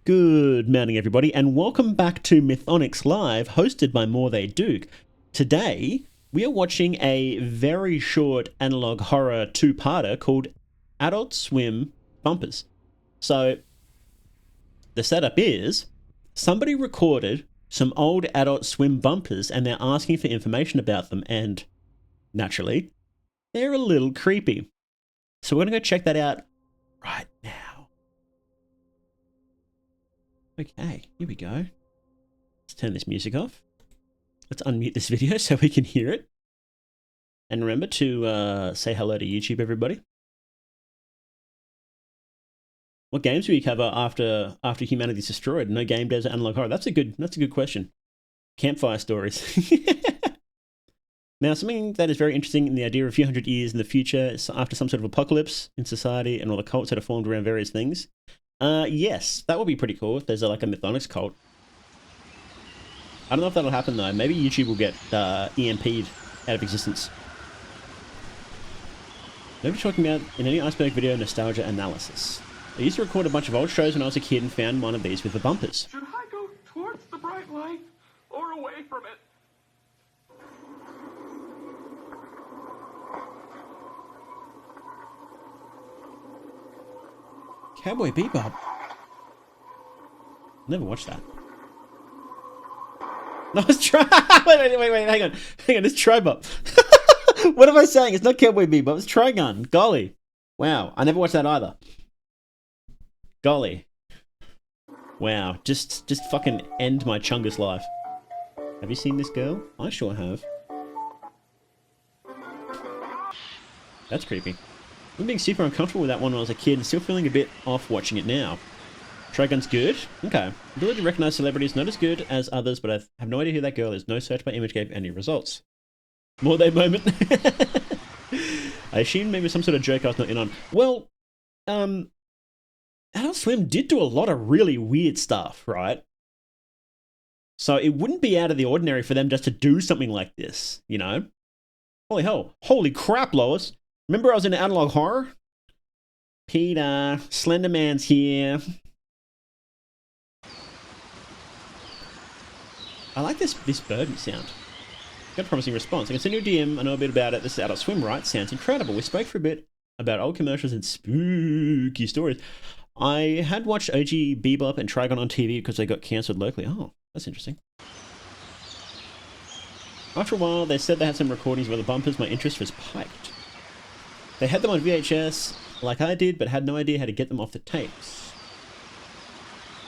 Good morning, everybody, and welcome back to Mythonics Live, hosted by More They Duke. Today, we are watching a very short analog horror two-parter called Adult Swim Bumpers. So, the setup is somebody recorded some old Adult Swim bumpers and they're asking for information about them, and naturally, they're a little creepy. So, we're going to go check that out right now. Okay, here we go. Let's turn this music off. Let's unmute this video so we can hear it. And remember to say hello to YouTube, everybody. What games will you cover after humanity's destroyed? No game devs or analog horror. That's a good question. Campfire stories. Now, something that is very interesting in the idea of a few hundred years in the future, after some sort of apocalypse in society and all the cults that are formed around various things. Yes, that would be pretty cool if there's like a Mythonics cult. I don't know if that'll happen though. Maybe YouTube will get EMP'd out of existence. Nobody talking about in any iceberg video nostalgia analysis. I used to record a bunch of old shows when I was a kid and found one of these with the bumpers. Should I go towards the bright light or away from it? Cowboy Bebop. Never watched that. No, it's wait, hang on. It's Tribop. What am I saying? It's not Cowboy Bebop, it's Trigun. Golly. Wow, I never watched that either. Golly. Wow, just fucking end my Chungus life. Have you seen this girl? I sure have. That's creepy. I'm being super uncomfortable with that one when I was a kid and still feeling a bit off watching it now. Trigun's good? Okay. Ability to recognize celebrities, not as good as others, but I have no idea who that girl is. No search by image gave any results. More day moment. I assumed maybe some sort of joke I was not in on. Well, Adult Swim did do a lot of really weird stuff, right? So it wouldn't be out of the ordinary for them just to do something like this, you know? Holy hell. Holy crap, Lois. Remember I was in analog horror? Peter, Slenderman's here. I like this birdie sound. Got a promising response. I can send you a DM. I know a bit about it. This is Adult Swim, right? Sounds incredible. We spoke for a bit about old commercials and spooky stories. I had watched OG Bebop and Trigun on TV because they got cancelled locally. Oh, that's interesting. After a while, they said they had some recordings where the bumpers, my interest was piked. They had them on VHS, like I did, but had no idea how to get them off the tapes.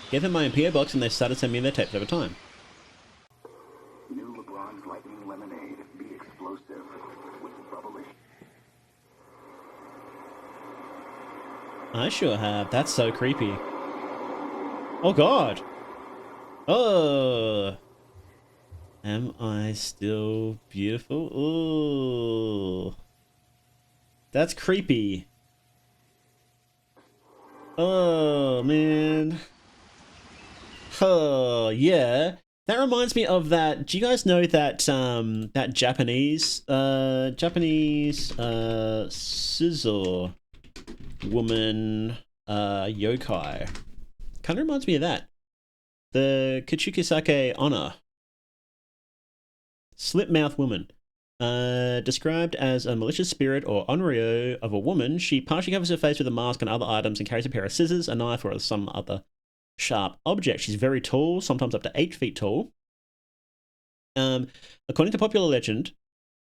Gave them my PO box and they started sending me their tapes over time. New LeBron's Lightning Lemonade. Be explosive with bubbly. I sure have. That's so creepy. Oh god. Oh. Am I still beautiful? Ooh. That's creepy. Oh, man. Oh, yeah. That reminds me of that. Do you guys know that that Japanese scissor woman yokai? Kind of reminds me of that. The Kachukisake Onna. Slip mouth woman. Described as a malicious spirit or onryo of a woman, she partially covers her face with a mask and other items and carries a pair of scissors, a knife, or some other sharp object. She's very tall, sometimes up to 8 feet tall. According to popular legend,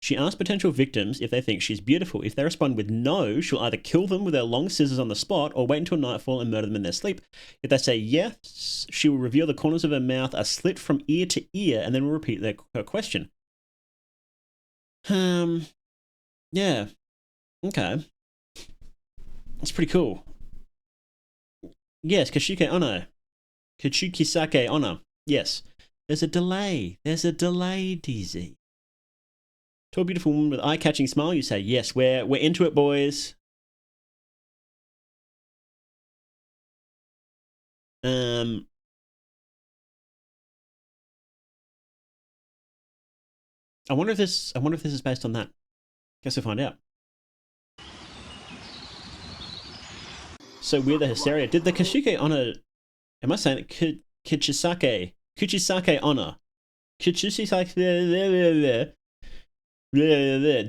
she asks potential victims if they think she's beautiful. If they respond with no, she'll either kill them with her long scissors on the spot or wait until nightfall and murder them in their sleep. If they say yes, she will reveal the corners of her mouth are slit from ear to ear and then will repeat her question. Yeah. Okay. That's pretty cool. Yes, Kashike Ono. Kachukisake Ono. Yes. There's a delay, DZ. To a beautiful woman with eye-catching smile, you say, yes, we're into it, boys. I wonder if this is based on that. Guess we'll find out. So weird, the hysteria. Did the Kashike Honor Am I saying it? Kichisake. Kuchisake Honor. Kichisake.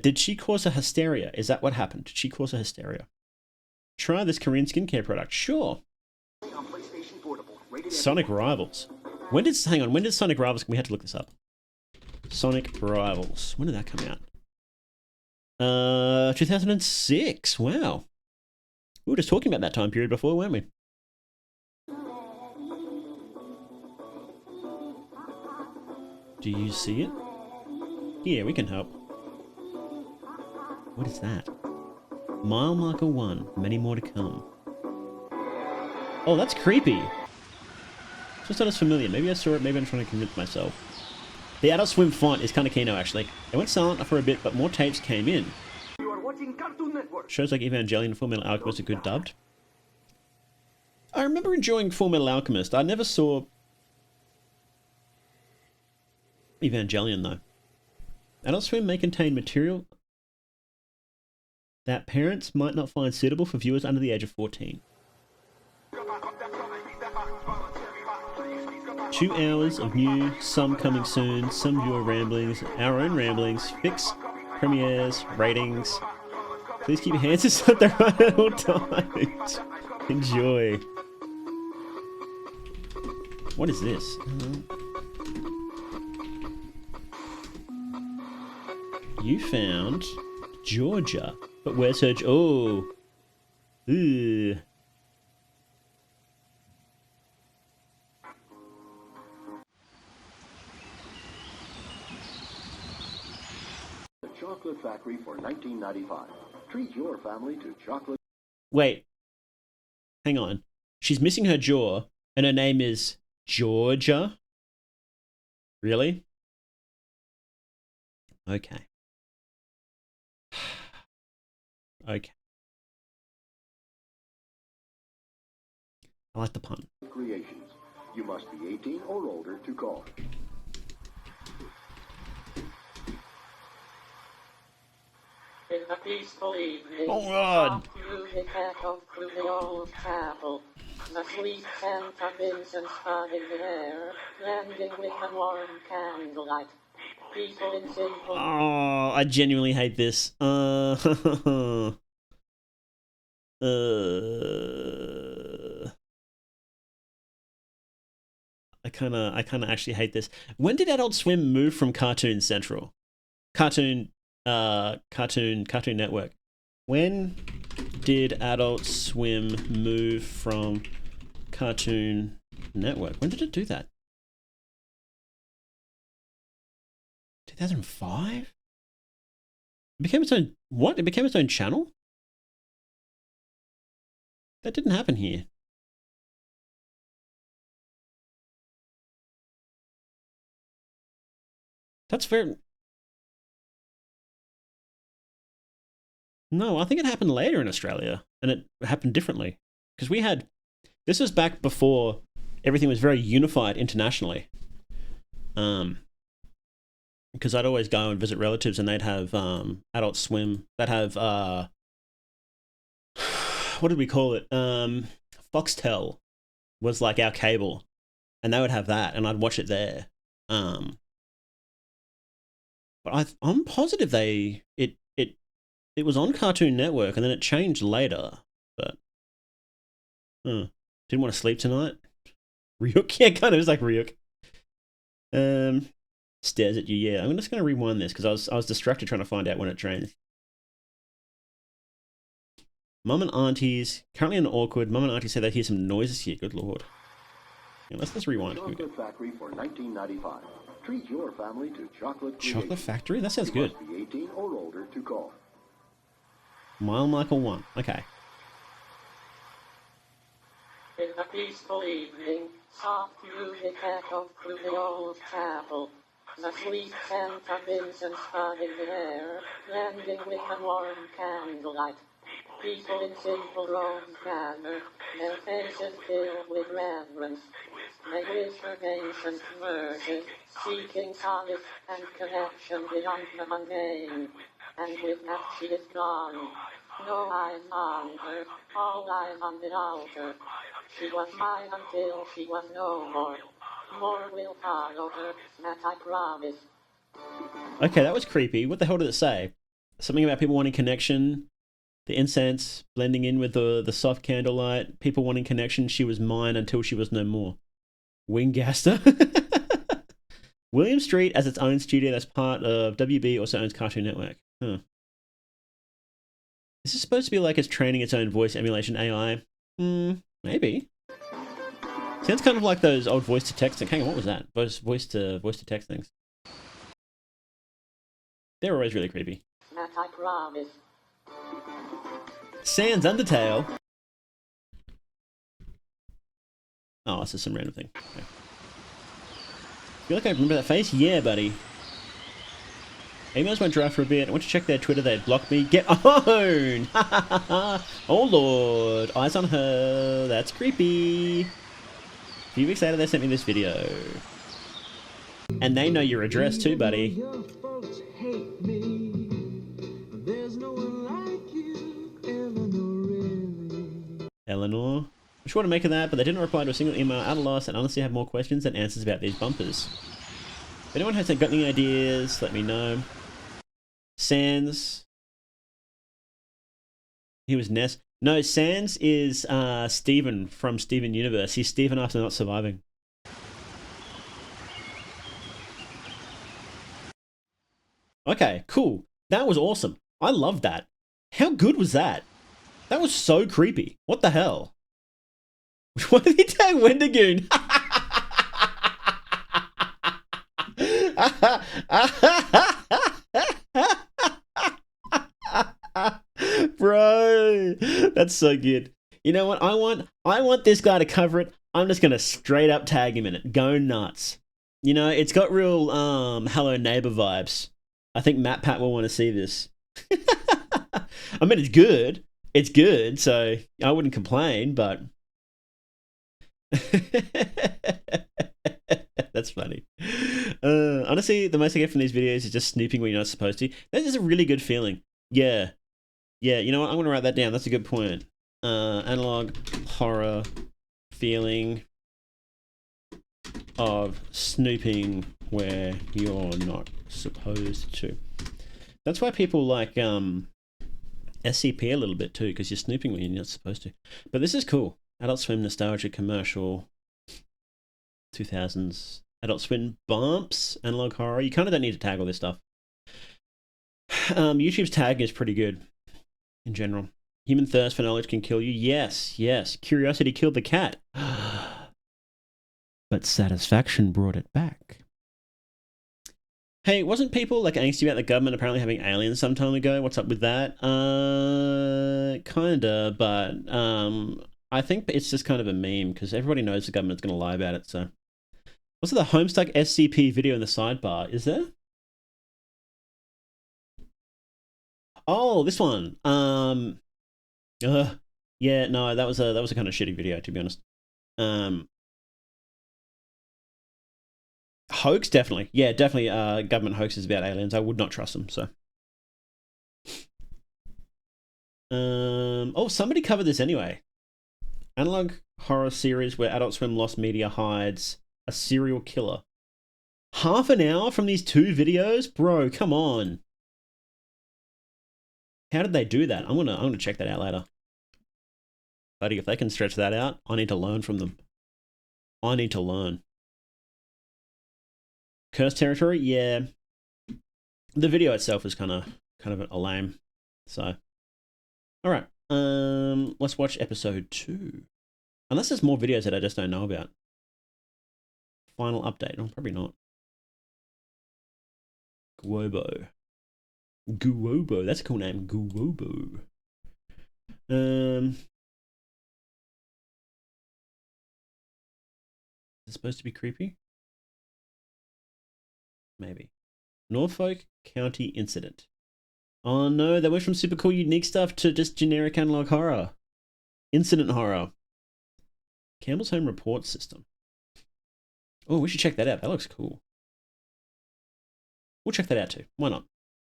Did she cause a hysteria? Is that what happened? Did she cause a hysteria? Try this Korean skincare product. Sure. Sonic Rivals. When did Sonic Rivals? We had to look this up. Sonic Rivals. When did that come out? 2006. Wow. We were just talking about that time period before, weren't we? Do you see it? Yeah, we can help. What is that? Mile marker 1. Many more to come. Oh, that's creepy. Just not as familiar. Maybe I saw it. Maybe I'm trying to convince myself. The Adult Swim font is kind of kino, actually. They went silent for a bit, but more tapes came in. You are watching Cartoon Network. Shows like Evangelion and Full Metal Alchemist are good dubbed. I remember enjoying Full Metal Alchemist. I never saw Evangelion, though. Adult Swim may contain material that parents might not find suitable for viewers under the age of 14. 2 hours of new, some coming soon, some viewer ramblings, our own ramblings, fix, premieres, ratings. Please keep your hands inside the right at all times. Enjoy. What is this? You found Georgia. But where's her... Oh. Ooh. The Chocolate Factory for $19.95. Treat your family to chocolate. Wait. Hang on. She's missing her jaw, and her name is Georgia? Really? Okay. Okay. I like the pun. Creations. You must be 18 or older to call. In a peaceful evening, Oh, God. music echoed through the old chapel. The sweet scent of incense hung in the air, blending with the warm candlelight. Peaceful and simple. Oh, I genuinely hate this. I kinda actually hate this. When did Adult Swim move from Cartoon Central? Cartoon Network. When did Adult Swim move from Cartoon Network? When did it do that? 2005? It became its own... What? It became its own channel? That didn't happen here. That's very... No, I think it happened later in Australia, and it happened differently. Because we had... This was back before everything was very unified internationally. Because I'd always go and visit relatives, and they'd have Adult Swim. They'd have... what did we call it? Foxtel was like our cable, and they would have that, and I'd watch it there. But I'm positive it was on Cartoon Network, and then it changed later. But didn't want to sleep tonight. Ryuk, yeah, kind of. It was like Ryuk. Stares at you. Yeah, I'm just gonna rewind this because I was distracted trying to find out when it trains. Mum and aunties currently in awkward. Mum and aunties say they hear some noises here. Good lord. Yeah, let's rewind. Chocolate Factory for $19.95. Treat your family to chocolate. Chocolate Factory? That sounds you good. Must be 18 or older to call. Mile Marker 1. Okay. In a peaceful evening, soft music echoed through the old chapel. The sweet scent of incense hung in the air, blending with the warm candlelight. People in simple robes gather, their faces filled with reverence. They whisper ancient verses, seeking solace and connection beyond the mundane. And with that she is gone. No eyes on her, all eyes on the altar. She was mine until she was no more. More will follow her, that I promise. Okay, that was creepy. What the hell did it say? Something about people wanting connection, the incense blending in with the soft candlelight, people wanting connection. She was mine until she was no more. Wingaster. William Street as its own studio that's part of WB, also owns Cartoon Network. Huh. Is this supposed to be like it's training its own voice emulation AI? Maybe. Sounds kind of like those old voice to text. Hang on, what was that? Voice to text things. They're always really creepy. That I promise. Sans Undertale. Oh, it's just some random thing. Okay. Feel like I remember that face? Yeah, buddy. Emails went dry for a bit. I went to check their Twitter. They'd blocked me. Get on! Oh, Lord. Eyes on her. That's creepy. A few weeks later, they sent me this video. And they know your address too, buddy. Your folks hate me. There's no one like you, Eleanor, really. Eleanor. I'm sure to make of that, but they didn't reply to a single email at a loss and honestly have more questions than answers about these bumpers. If anyone has got any ideas, let me know. Sans. He was Ness. No, Sans is Steven from Steven Universe. He's Steven after not surviving. Okay, cool. That was awesome. I loved that. How good was that? That was so creepy. What the hell? Why did he tag Wendigoon? Bro, that's so good. You know what? I want this guy to cover it. I'm just gonna straight up tag him in it. Go nuts. You know, it's got real Hello Neighbor vibes. I think Matt Pat will want to see this. I mean, it's good. It's good, so I wouldn't complain, but that's funny. Honestly, the most I get from these videos is just snooping when you're not supposed to. That is a really good feeling. Yeah. Yeah, you know what? I'm going to write that down. That's a good point. Analog horror feeling of snooping where you're not supposed to. That's why people like SCP a little bit too, because you're snooping when you're not supposed to. But this is cool. Adult Swim nostalgia commercial. 2000s Adult Swim bumps, analog horror. You kind of don't need to tag all this stuff. YouTube's tagging is pretty good in general. Human thirst for knowledge can kill you. Yes, yes. Curiosity killed the cat. But satisfaction brought it back. Hey, wasn't people like angsty about the government apparently having aliens some time ago? What's up with that? Kinda, but I think it's just kind of a meme because everybody knows the government's going to lie about it. So, what's the Homestuck SCP video in the sidebar? Is there? Oh, this one. Yeah, no, that was a kind of shitty video, to be honest. Hoax, definitely. Yeah, definitely. Government hoaxes about aliens. I would not trust them. So. Oh, somebody covered this anyway. Analog horror series where Adult Swim Lost Media hides a serial killer. Half an hour from these two videos, bro. Come on. How did they do that? I'm gonna check that out later. Buddy, if they can stretch that out, I need to learn from them. I need to learn. Curse territory, yeah. The video itself is kind of a lame. So, all right. Let's watch episode 2. Unless there's more videos that I just don't know about. Final update. Oh, probably not. Guobo. Guobo. That's a cool name. Guobo. Is it supposed to be creepy? Maybe. Norfolk County Incident. Oh no, they went from super cool unique stuff to just generic analog horror. Incident horror. Campbell's Home Report System. Oh, we should check that out. That looks cool. We'll check that out too. Why not?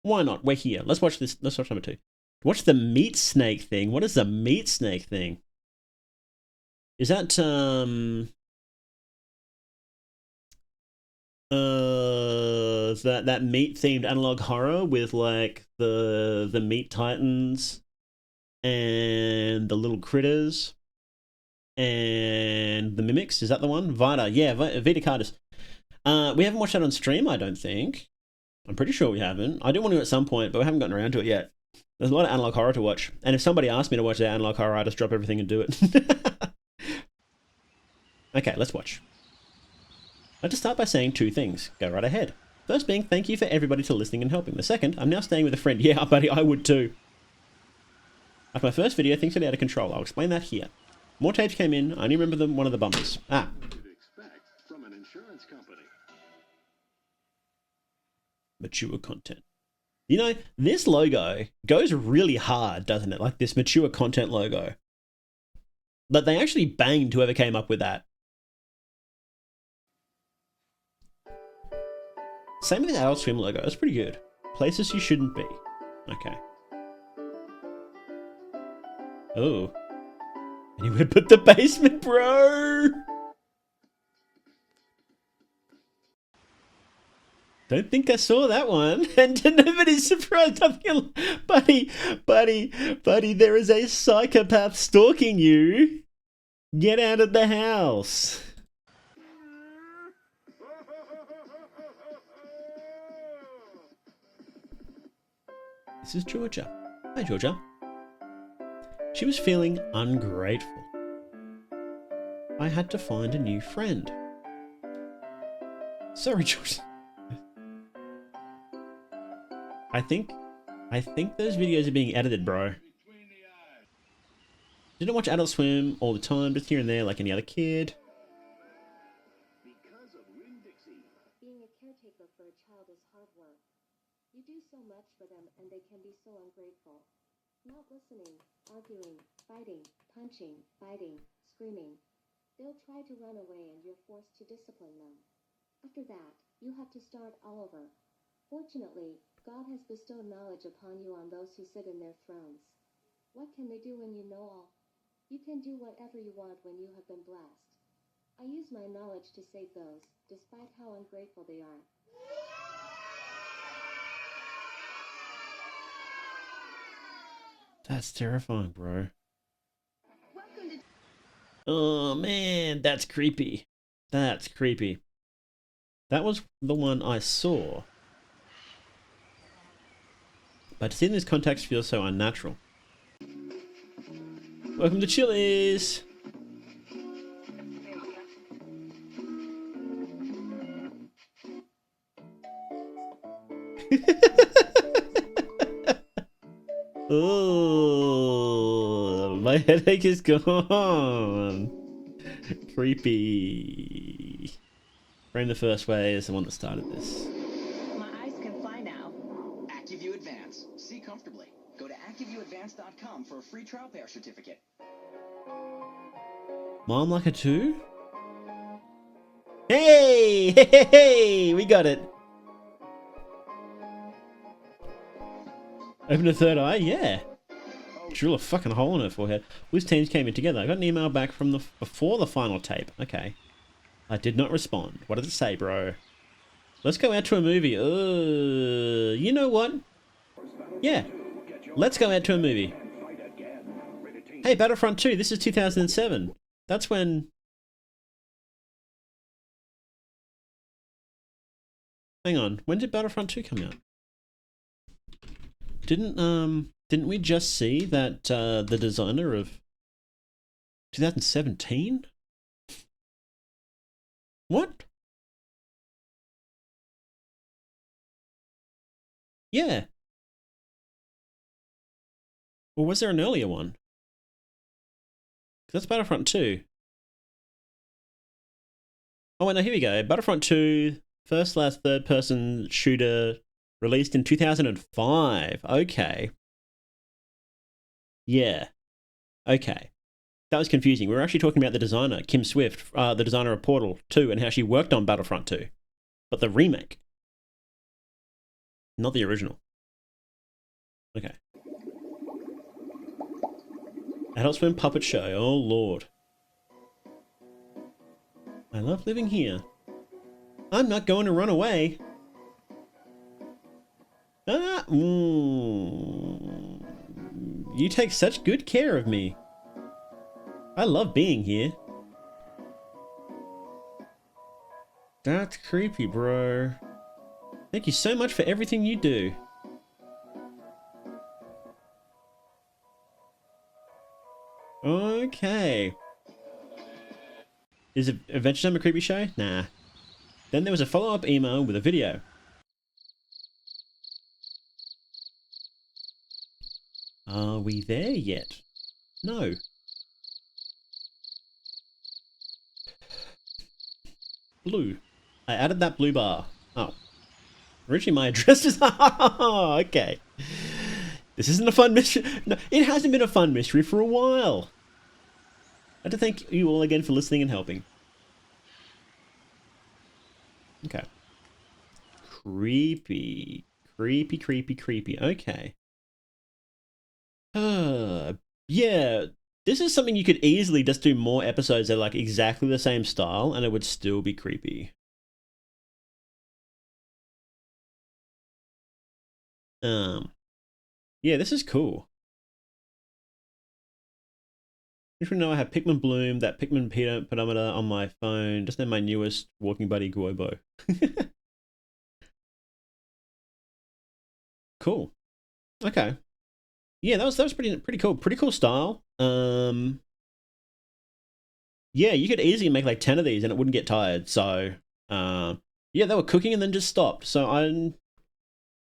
Why not? We're here. Let's watch this. Let's watch number 2. Watch the meat snake thing. What is the meat snake thing? Is that that meat themed analog horror with like the meat titans and the little critters and the mimics? Is that the one? Vita, yeah, Vita Cardis. We haven't watched that on stream, I don't think. I'm pretty sure we haven't. I do want to at some point, but we haven't gotten around to it yet. There's a lot of analog horror to watch, and if somebody asked me to watch that analog horror, I'd just drop everything and do it. Okay, let's watch. I'd like to start by saying two things. Go right ahead. First being, thank you for everybody to listening and helping. The second, I'm now staying with a friend. Yeah, buddy, I would too. After my first video, things got out of control. I'll explain that here. More tapes came in. I only remember one of the bumpers. Ah. From an insurance company. Mature content. You know, this logo goes really hard, doesn't it? Like this mature content logo. But they actually banged whoever came up with that. Same with the Adult Swim logo. It's pretty good. Places you shouldn't be. Okay. Oh. Anywhere but the basement, bro! Don't think I saw that one. And nobody's surprised. Buddy, there is a psychopath stalking you. Get out of the house. This is Georgia. Hi, Georgia. She was feeling ungrateful. I had to find a new friend. Sorry, Georgia. I think those videos are being edited, bro. Didn't watch Adult Swim all the time, just here and there like any other kid. Being a caretaker for a child is hard work. You do so much for them and they can be so ungrateful. Not listening, arguing, fighting, punching, biting, screaming. They'll try to run away and you're forced to discipline them. After that, you have to start all over. Fortunately, God has bestowed knowledge upon you on those who sit in their thrones. What can they do when you know all? You can do whatever you want when you have been blessed. I use my knowledge to save those, despite how ungrateful they are. That's terrifying, bro. Oh man, that's creepy. That's creepy. That was the one I saw. But to see in this context feels so unnatural. Welcome to Chili's! Oh, my headache is gone. Creepy. Frame the First Way is the one that started this. My eyes can fly now. ActiveView Advance. See comfortably. Go to ActiveViewAdvance.com for a free trial pair certificate. Mom Like a 2? Hey! Hey! We got it. Open a third eye? Yeah. Drill a fucking hole in her forehead. Which teams came in together? I got an email back from before the final tape. Okay. I did not respond. What does it say, bro? Let's go out to a movie. You know what? Yeah. Let's go out to a movie. Hey, Battlefront 2. This is 2007. That's when... Hang on. When did Battlefront 2 come out? Didn't we just see that the designer of 2017? What? Yeah. Or was there an earlier one? That's Battlefront 2. Oh, wait, no, here we go. Battlefront 2, first, last, third person shooter, released in 2005. Okay. Yeah. Okay. That was confusing. We were actually talking about the designer, Kim Swift, the designer of Portal 2, and how she worked on Battlefront 2. But the remake. Not the original. Okay. Adult Swim puppet show. Oh, Lord. I love living here. I'm not going to run away. Ah, you take such good care of me. I love being here. That's creepy, bro. Thank you so much for everything you do. Okay. Is Adventure Time a creepy show? Nah. Then there was a follow-up email with a video. Are we there yet? No. Blue. I added that blue bar. Oh. Originally my address is... Okay. This isn't a fun mystery. No, it hasn't been a fun mystery for a while. I'd like to thank you all again for listening and helping. Okay. Creepy. Creepy, creepy, creepy. Okay. Yeah. This is something you could easily just do more episodes that are like exactly the same style and it would still be creepy. Yeah, this is cool. You should know I have Pikmin Bloom, that Pikmin pedometer on my phone, just then my newest walking buddy, Guobo. Cool. Okay. Yeah, that was pretty cool. Pretty cool style. Yeah, you could easily make like 10 of these and it wouldn't get tired. So, yeah, they were cooking and then just stopped. So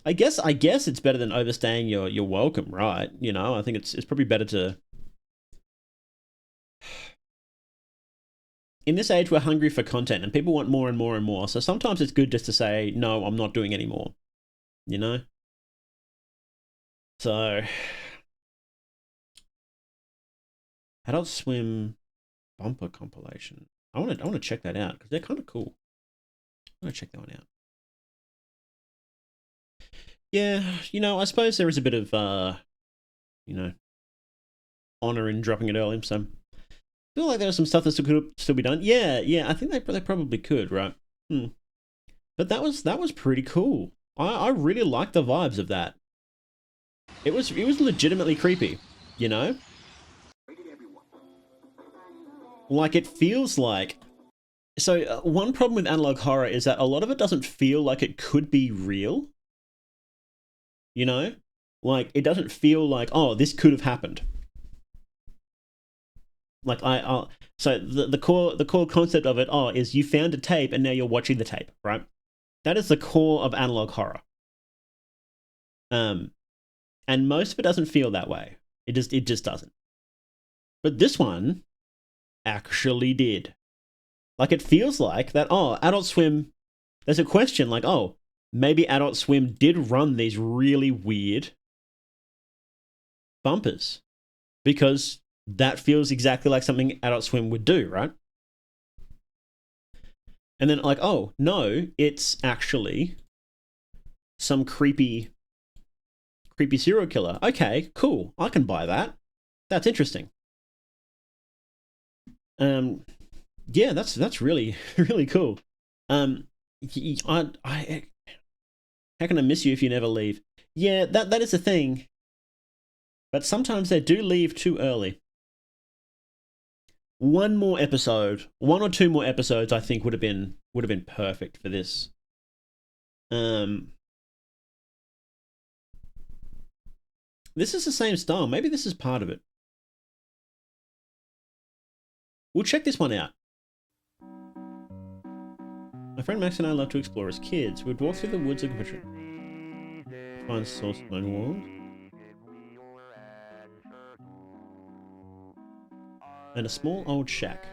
I guess it's better than overstaying your welcome, right? You know, I think it's probably better to. In this age, we're hungry for content and people want more and more and more. So sometimes it's good just to say, no, I'm not doing any more, you know? So, Adult Swim bumper compilation. I want to check that out because they're kind of cool. I want to check that one out. Yeah, you know, I suppose there is a bit of, you know, honor in dropping it early. So, I feel like there was some stuff that could still be done. Yeah, I think they probably could, right? But that was pretty cool. I really liked the vibes of that. It was legitimately creepy, you know? Like, it feels like... So, one problem with analog horror is that a lot of it doesn't feel like it could be real. You know? Like, it doesn't feel like, oh, this could have happened. Like, so the core concept of it, is you found a tape and now you're watching the tape, right? That is the core of analog horror. And most of it doesn't feel that way. It just doesn't. But this one actually did. Like, it feels like that, Adult Swim, there's a question like, maybe Adult Swim did run these really weird bumpers because that feels exactly like something Adult Swim would do, right? And then like, oh, no, it's actually some creepy serial killer. Okay, cool. I can buy that. That's interesting. Yeah, that's really, really cool. How can I miss you if you never leave? Yeah, that is a thing. But sometimes they do leave too early. One or two more episodes, I think would have been perfect for this. This is the same style. Maybe this is part of it. We'll check this one out. My friend Max and I love to explore as kids. We'd walk through the woods looking for find source of world. And a small old shack.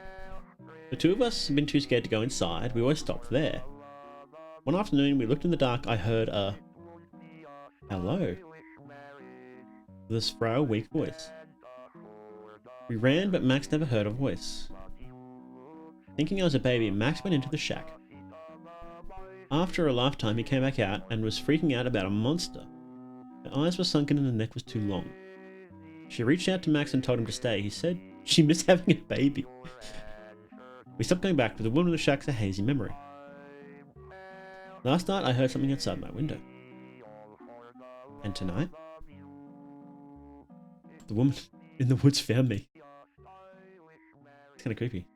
The two of us had been too scared to go inside. We always stopped there. One afternoon, we looked in the dark. I heard a hello. This frail, weak voice. We ran, but Max never heard a voice. Thinking I was a baby, Max went into the shack. After a lifetime, he came back out and was freaking out about a monster. Her eyes were sunken and the neck was too long. She reached out to Max and told him to stay. He said she missed having a baby. We stopped going back, but the woman in the shack's a hazy memory. Last night I heard something outside my window. And tonight, the woman in the woods found me. It's kind of creepy.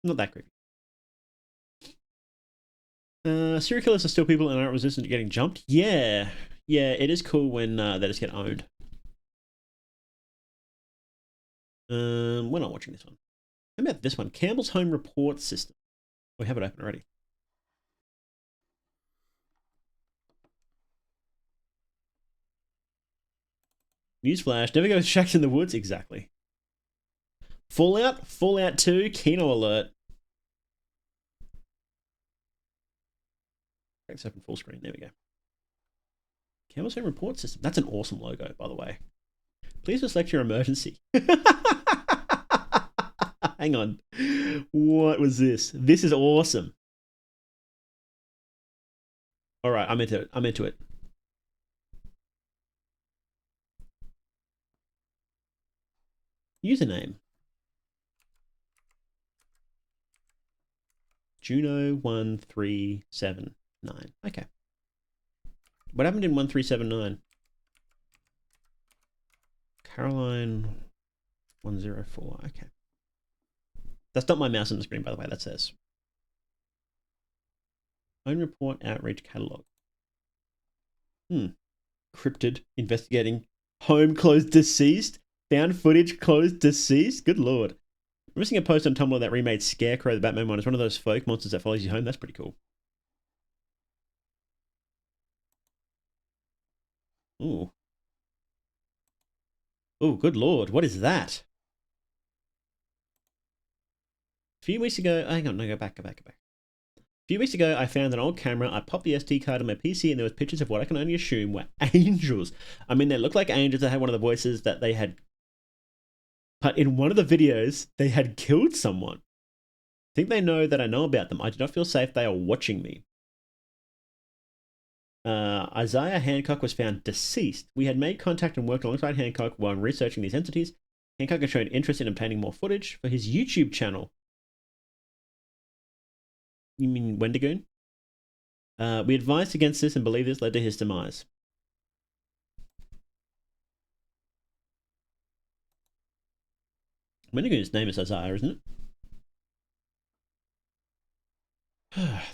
Not that creepy. Serial killers are still people and aren't resistant to getting jumped? Yeah. Yeah, it is cool when they just get owned. We're not watching this one. How about this one? Campbell's Home Report System. We have it open already. Newsflash, never go with shacks in the woods. Exactly. Fallout? Fallout 2, Kino alert. Shacks open full screen. There we go. Campbell's Home Report System. That's an awesome logo, by the way. Please select your emergency. Hang on. What was this? This is awesome. All right, I'm into it. I'm into it. Username. Juno1379. Okay. What happened in 1379? Caroline 104. Okay. That's not my mouse on the screen, by the way, that says. Own report outreach catalog. Cryptid investigating home closed deceased. Found footage closed deceased. Good lord. I'm missing a post on Tumblr that remade Scarecrow the Batman one. It's one of those folk monsters that follows you home. That's pretty cool. Ooh. Oh, good lord. What is that? A few weeks ago, hang on, no, go back. A few weeks ago, I found an old camera. I popped the SD card on my PC and there was pictures of what I can only assume were angels. I mean, they look like angels. They had one of the voices that they had. But in one of the videos, they had killed someone. I think they know that I know about them. I do not feel safe. They are watching me. Isaiah Hancock was found deceased. We had made contact and worked alongside Hancock while researching these entities. Hancock had shown interest in obtaining more footage for his YouTube channel. You mean Wendigoon? We advised against this and believe this led to his demise. Wendigoon's name is Isaiah, isn't it?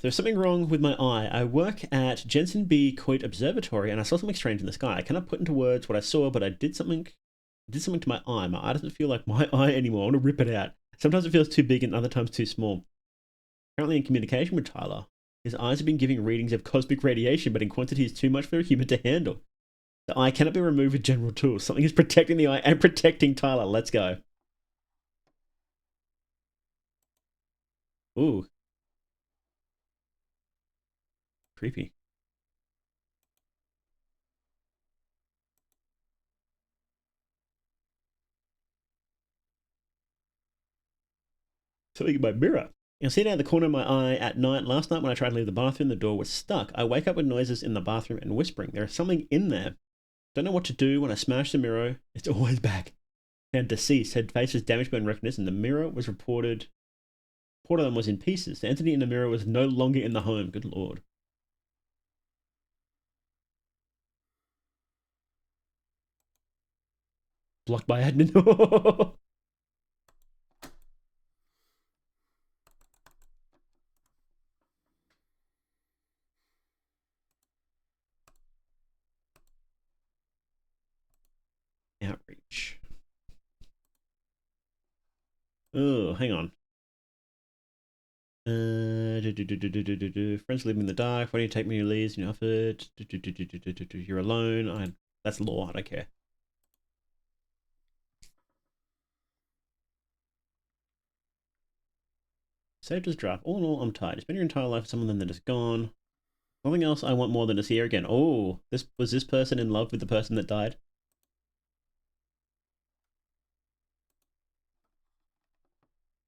There's something wrong with my eye. I work at Jensen B. Coit Observatory and I saw something strange in the sky. I cannot put into words what I saw, but I did something to my eye. My eye doesn't feel like my eye anymore. I want to rip it out. Sometimes it feels too big and other times too small. Currently in communication with Tyler. His eyes have been giving readings of cosmic radiation, but in quantities too much for a human to handle. The eye cannot be removed with general tools. Something is protecting the eye and protecting Tyler. Let's go. Ooh. Creepy. Something in my mirror. You'll see it out of the corner of my eye at night. Last night when I tried to leave the bathroom, the door was stuck. I wake up with noises in the bathroom and whispering. There is something in there. Don't know what to do. When I smash the mirror, it's always back. Found deceased. Had faces damaged by recognition. The mirror was reported. Part of them was in pieces. The entity in the mirror was no longer in the home. Good lord. Blocked by admin. Outreach. Oh, hang on. Friends living in the dark. Why don't you take me your leads and you offered? You're alone. That's law. I don't care. Saved as draft. All in all, I'm tired. You spend your entire life with someone that is gone. Nothing else I want more than to see her again. Oh, was this person in love with the person that died?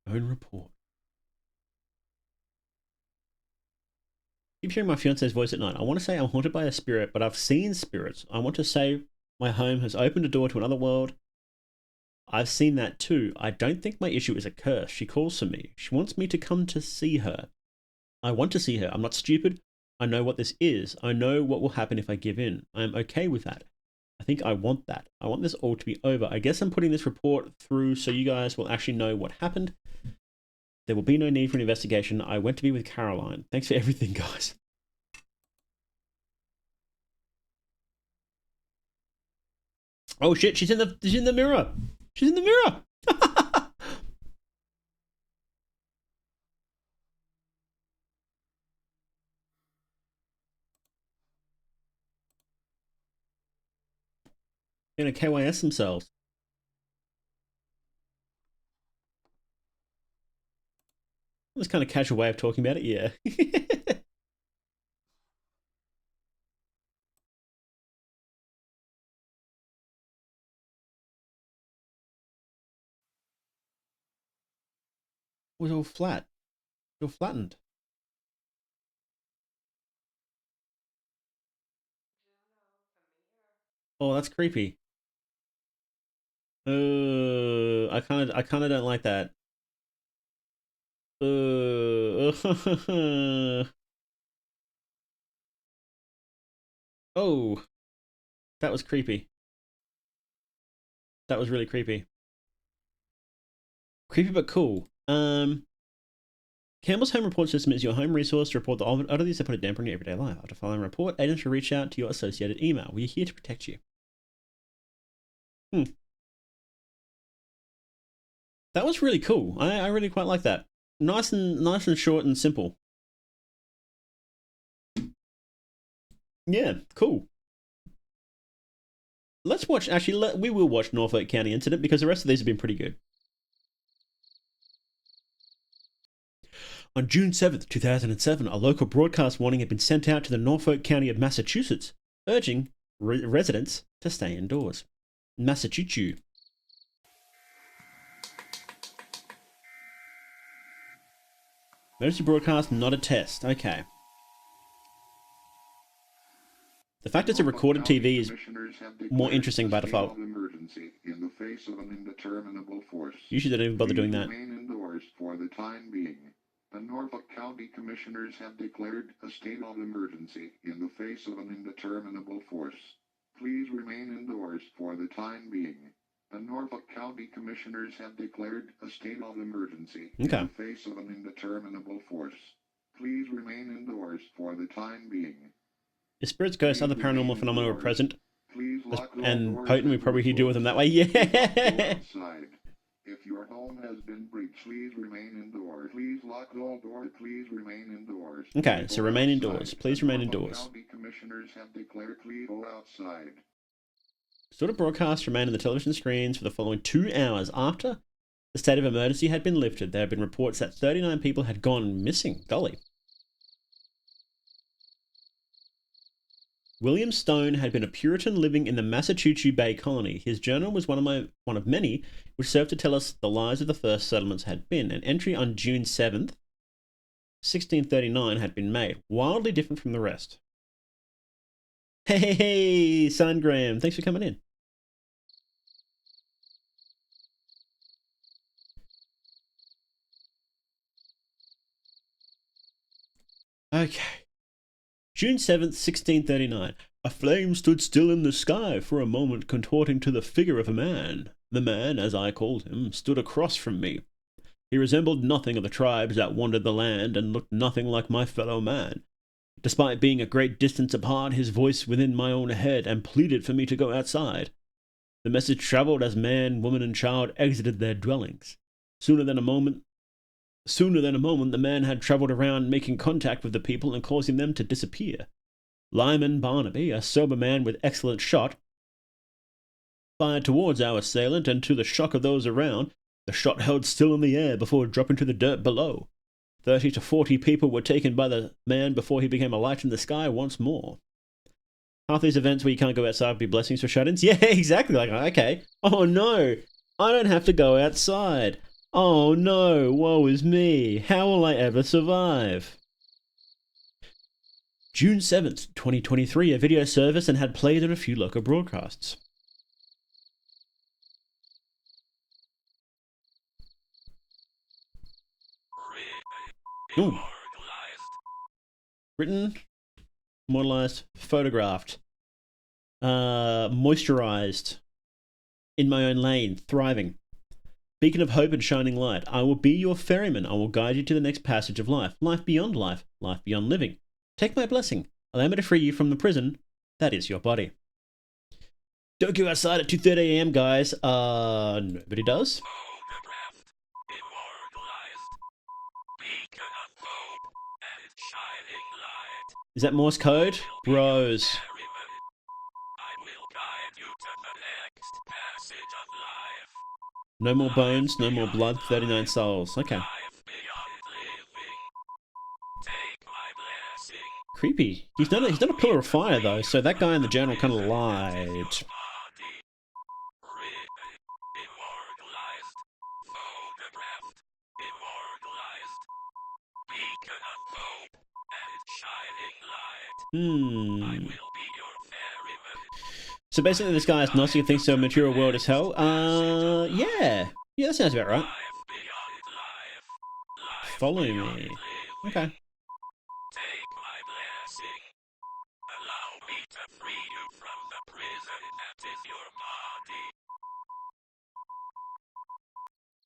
Own report. Keep hearing my fiance's voice at night. I want to say I'm haunted by a spirit, but I've seen spirits. I want to say my home has opened a door to another world. I've seen that too. I don't think my issue is a curse. She calls for me. She wants me to come to see her. I want to see her. I'm not stupid. I know what this is. I know what will happen if I give in. I am okay with that. I think I want that. I want this all to be over. I guess I'm putting this report through so you guys will actually know what happened. There will be no need for an investigation. I went to be with Caroline. Thanks for everything, guys. Oh shit, she's in the mirror. She's in the mirror. Gonna KYS themselves. This kind of casual way of talking about it, yeah. It was all flat. It was all flattened. Oh, that's creepy. I kind of don't like that. Oh, that was creepy. That was really creepy. Creepy but cool. Campbell's Home Report System is your home resource to report the oddities that put a damper on your everyday life. After filing a report, agents will reach out to your associated email. We are here to protect you. That was really cool. I really quite like that. Nice and short and simple. Yeah, cool. Let's watch. Actually, we will watch Norfolk County Incident because the rest of these have been pretty good. On June 7th, 2007, a local broadcast warning had been sent out to the Norfolk County of Massachusetts, urging residents to stay indoors. Massachusetts. Emergency broadcast, not a test. Okay. The fact it's a recorded TV is more interesting by default. Emergency in the face of an indeterminable force. Usually they don't even bother doing that. Remain indoors for the time being. The Norfolk County Commissioners have declared a state of emergency in the face of an indeterminable force. Please remain indoors for the time being. The Norfolk County Commissioners have declared a state of emergency in the face of an indeterminable force. Please remain indoors for the time being. If spirits, ghosts, other paranormal phenomena are present, and doors potent, we probably deal with them that way. Yeah. If your home has been breached, please remain indoors. Please lock all doors. Please remain indoors. Okay, so remain indoors. Please remain indoors. County Commissioners have declared please go outside. Sort of broadcast remained on the television screens for the following 2 hours after the state of emergency had been lifted. There have been reports that 39 people had gone missing. Golly. William Stone had been a Puritan living in the Massachusetts Bay Colony. His journal was one of many which served to tell us the lives of the first settlements had been. An entry on June 7th, 1639 had been made, wildly different from the rest. Hey, Son Graham, thanks for coming in. Okay. June 7th, 1639. A flame stood still in the sky for a moment, contorting to the figure of a man. The man, as I called him, stood across from me. He resembled nothing of the tribes that wandered the land, and looked nothing like my fellow man. Despite being a great distance apart, his voice within my own head, and pleaded for me to go outside. The message travelled as man, woman, and child exited their dwellings. Sooner than a moment, the man had travelled around, making contact with the people and causing them to disappear. Lyman Barnaby, a sober man with excellent shot, fired towards our assailant, and to the shock of those around, the shot held still in the air before dropping to the dirt below. 30 to 40 people were taken by the man before he became a light in the sky once more. Half these events where you can't go outside would be blessings for shut-ins? Yeah, exactly. Like, okay. Oh no, I don't have to go outside. Oh no, woe is me. How will I ever survive? June 7th, 2023, a video service and had played on a few local broadcasts. Ooh. Written, modelized, photographed, moisturized, in my own lane, thriving. Beacon of hope and shining light. I will be your ferryman. I will guide you to the next passage of life. Life beyond life. Life beyond living. Take my blessing. Allow me to free you from the prison that is your body. Don't go outside at 2:30 a.m., guys. Nobody does. Is that Morse code? Bros. No more bones, no more blood, 39 souls. Okay. Creepy. He's not a pillar of fire, though, so that guy in the journal kind of lied. So basically this guy is Gnostic and thinks the material world is hell. Yeah. Yeah, that sounds about right. Follow me. Okay.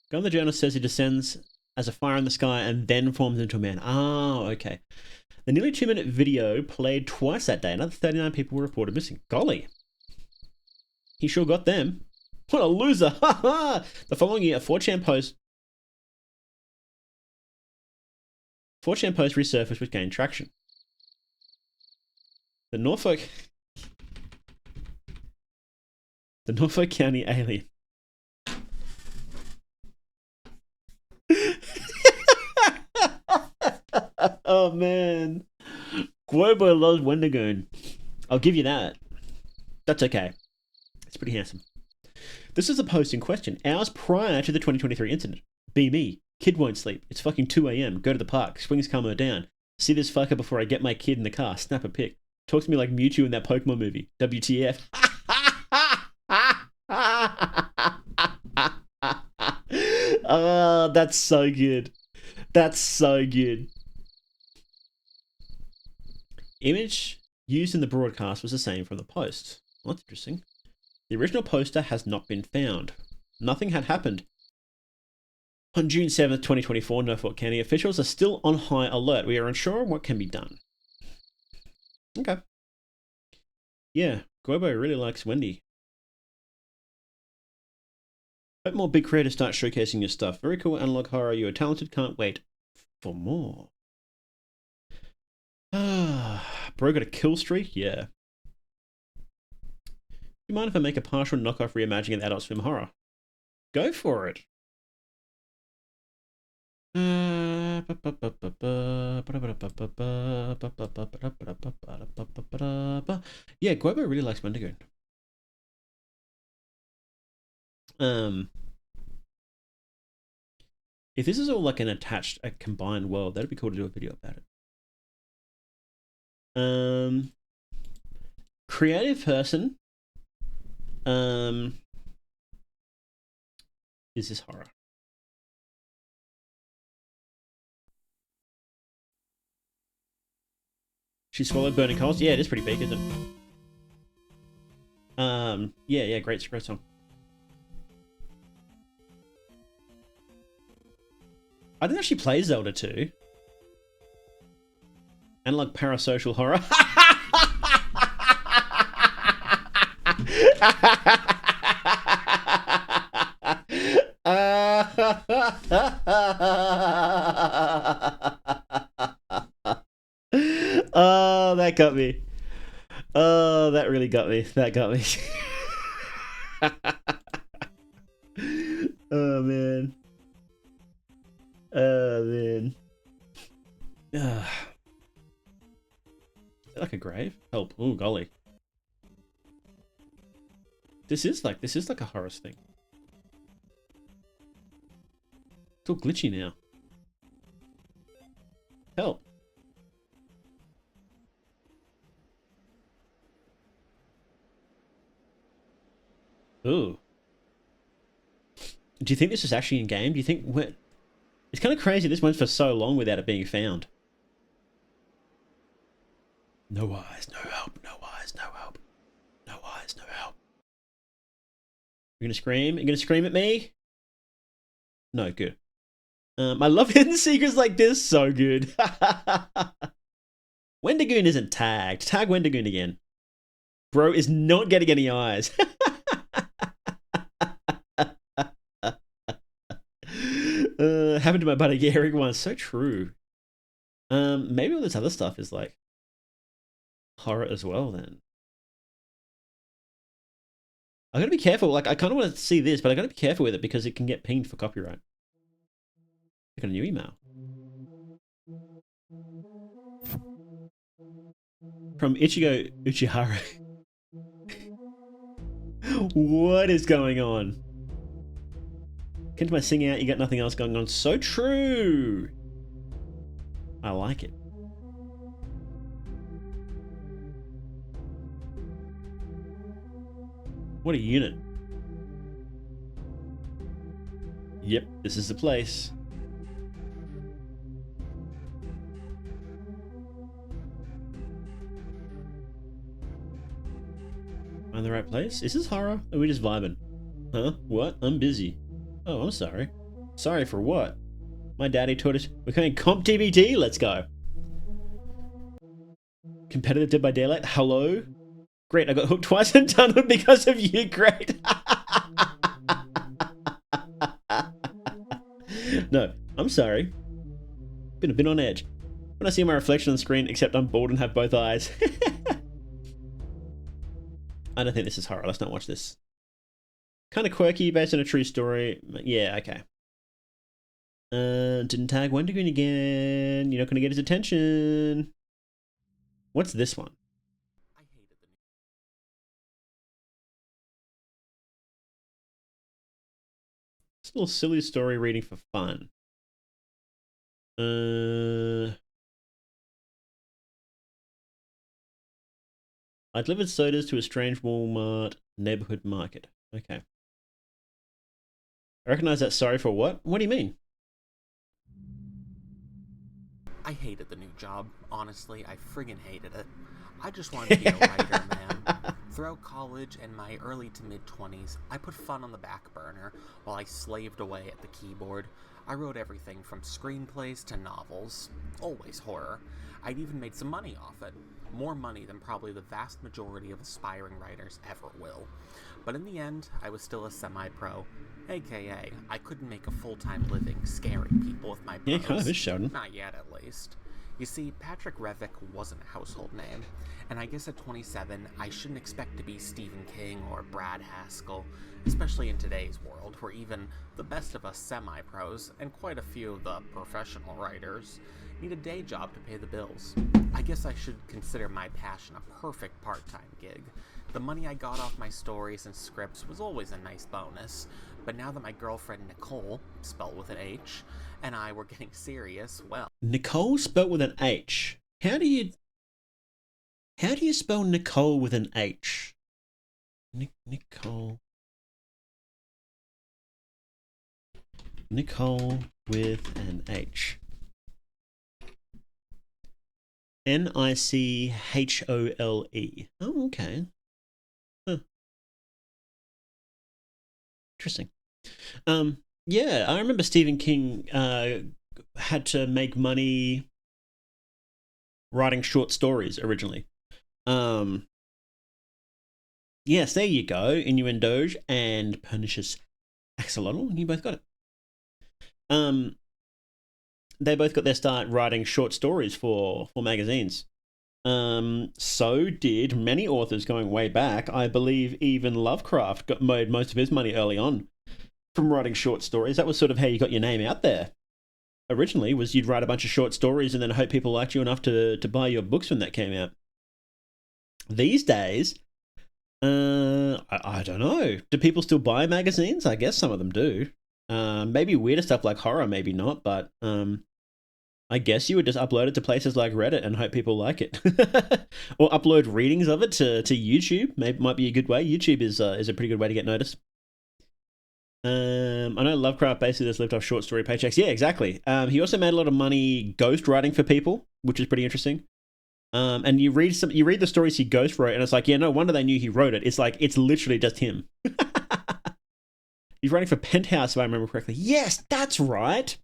Guy in the journal says he descends as a fire in the sky and then forms into a man. Oh, okay. The nearly 2-minute video played twice that day. Another 39 people were reported missing. Golly. He sure got them. What a loser. Ha ha. The following year, a 4chan post resurfaced which gained traction. The Norfolk County alien. Oh man. Guobo loves Wendigoon. I'll give you that. That's okay. It's pretty handsome. This is the post in question. Hours prior to the 2023 incident. Be me. Kid won't sleep. It's fucking 2 a.m. Go to the park. Swings calm down. See this fucker before I get my kid in the car. Snap a pic. Talk to me like Mewtwo in that Pokemon movie. WTF. Oh, that's so good. That's so good. Image used in the broadcast was the same from the post. Well, that's interesting. The original poster has not been found. Nothing had happened. On June 7th, 2024, Norfolk County officials are still on high alert. We are unsure on what can be done. Okay. Yeah, Gobo really likes Wendy. Hope more big creators start showcasing your stuff. Very cool, Analog Horror. You are talented. Can't wait for more. Bro got a kill streak? Yeah. Do you mind if I make a partial knockoff reimagining of Adult Swim Horror? Go for it. Yeah, Guobo really likes Wendigoon. If this is all like a combined world, that'd be cool to do a video about it. Creative person. Is this horror? She swallowed burning coals. Yeah, it is pretty big, isn't it? Yeah, great song. I didn't actually play Zelda 2. Analog parasocial horror. Oh, that got me. Oh, that really got me. That got me. Oh, man. Oh, man. Is it like a grave? Help. Oh, golly. This is like a horror thing. It's all glitchy now. Help. Ooh. Do you think this is actually in game? Do you think what? It's kind of crazy this went for so long without it being found. No eyes, no help, no eyes, no help. No eyes, no help. You're gonna scream? You're gonna scream at me? No, good. I love hidden secrets like this. So good. Wendigoon isn't tagged. Tag Wendigoon again. Bro is not getting any eyes. Happened to my buddy Eric once. So true. Maybe all this other stuff is like horror as well then. I gotta be careful. Like, I kind of want to see this, but I gotta be careful with it because it can get pinged for copyright. I got a new email. From Ichigo Uchihara. What is going on? Came to my sing out, you got nothing else going on. So true. I like it. What a unit. Yep, this is the place. Am I in the right place? Is this horror? Or are we just vibing? Huh? What? I'm busy. Oh, I'm sorry. Sorry for what? My daddy taught us we're going comp TBT. Let's go. Competitive Dead by Daylight. Hello? Great, I got hooked twice in tunnel because of you. Great. No, I'm sorry. Been a bit on edge. When I see my reflection on the screen, except I'm bald and have both eyes. I don't think this is horror. Let's not watch this. Kind of quirky, based on a true story. Yeah, okay. Didn't tag Wendigoon again. You're not going to get his attention. What's this one? It's a little silly story reading for fun. I delivered sodas to a strange Walmart neighborhood market. Okay. I recognize that. Sorry for what? What do you mean? I hated the new job. Honestly, I friggin' hated it. I just wanted to be a writer, man. Throughout college and my early to mid-20s, I put fun on the back burner while I slaved away at the keyboard. I wrote everything from screenplays to novels. Always horror. I'd even made some money off it. More money than probably the vast majority of aspiring writers ever will. But in the end, I was still a semi-pro. AKA, I couldn't make a full-time living scaring people with my prose. Yeah, kind of is, Sheldon. Not yet, at least. You see, Patrick Revick wasn't a household name, and I guess at 27, I shouldn't expect to be Stephen King or Brad Haskell, especially in today's world, where even the best of us semi-pros, and quite a few of the professional writers, need a day job to pay the bills. I guess I should consider my passion a perfect part-time gig. The money I got off my stories and scripts was always a nice bonus, but now that my girlfriend Nicole, spelled with an H, and I were getting serious, well... Nicole spelled with an H. How do you spell Nicole with an H? Nicole. Nicole with an H. Nichole. Oh, okay. Huh. Interesting. Yeah, I remember Stephen King had to make money writing short stories originally. Yes, there you go. Innuendoge and Pernicious Axolotl. You both got it. They both got their start writing short stories for magazines. So did many authors going way back. I believe even Lovecraft made most of his money early on from writing short stories. That was sort of how you got your name out there. Originally, was you'd write a bunch of short stories and then hope people liked you enough to buy your books when that came out. These days, I don't know. Do people still buy magazines? I guess some of them do. Maybe weirder stuff like horror, maybe not, but I guess you would just upload it to places like Reddit and hope people like it. Or upload readings of it to YouTube. Maybe might be a good way. YouTube is a pretty good way to get noticed. I know Lovecraft basically just lived off short story paychecks. Yeah, exactly. He also made a lot of money ghost writing for people, which is pretty interesting. And you read the stories he ghost wrote, and it's like, yeah, no wonder they knew he wrote it. It's like it's literally just him. He's writing for Penthouse, if I remember correctly. Yes, that's right.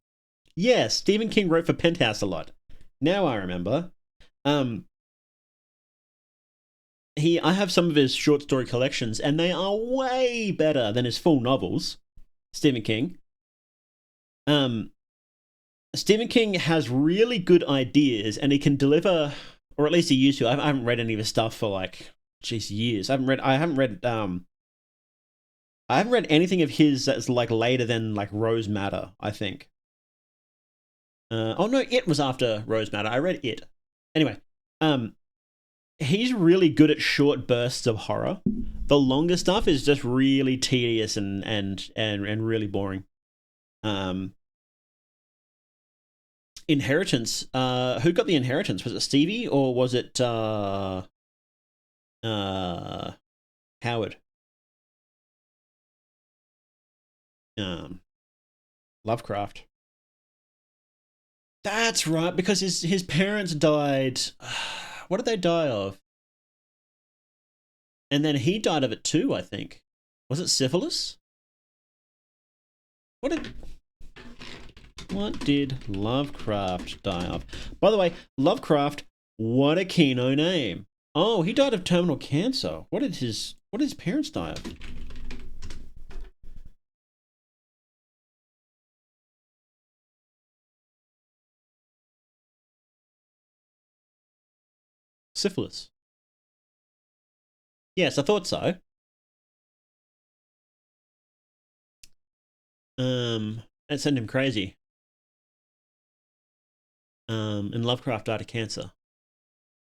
Yes, Stephen King wrote for Penthouse a lot. Now I remember. I have some of his short story collections, and they are way better than his full novels. Stephen King. Stephen King has really good ideas, and he can deliver, or at least he used to. I haven't read any of his stuff for like, years. I haven't read anything of his that's like later than like Rose Madder, I think. Oh no, It was after Rose Madder. I read It. Anyway, he's really good at short bursts of horror. The longer stuff is just really tedious and really boring. Inheritance. Who got the Inheritance? Was it Stevie or was it Howard? Lovecraft. That's right, because his parents died. What did they die of? And then he died of it too, I think. Was it syphilis? What did Lovecraft die of? By the way, Lovecraft, what a keynote name. Oh, he died of terminal cancer. What did his parents die of? Syphilis. Yes, I thought so. That sent him crazy. And Lovecraft died of cancer.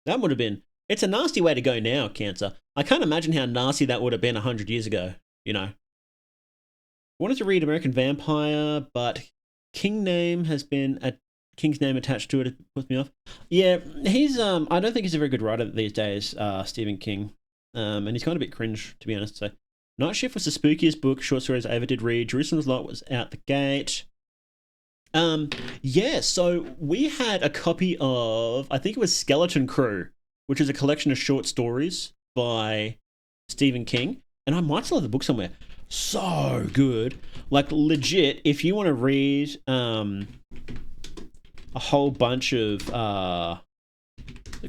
That would have been... It's a nasty way to go now, cancer. I can't imagine how nasty that would have been 100 years ago, you know. I wanted to read American Vampire, but King's name attached to it puts me off. Yeah, he's I don't think he's a very good writer these days, Stephen King. And he's kind of a bit cringe, to be honest. So, Night Shift was the spookiest book short stories I ever did read. Jerusalem's Lot was out the gate. Yeah, so we had a copy of, I think it was Skeleton Crew, which is a collection of short stories by Stephen King. And I might still have the book somewhere. So good. Like, legit, if you want to read a whole bunch of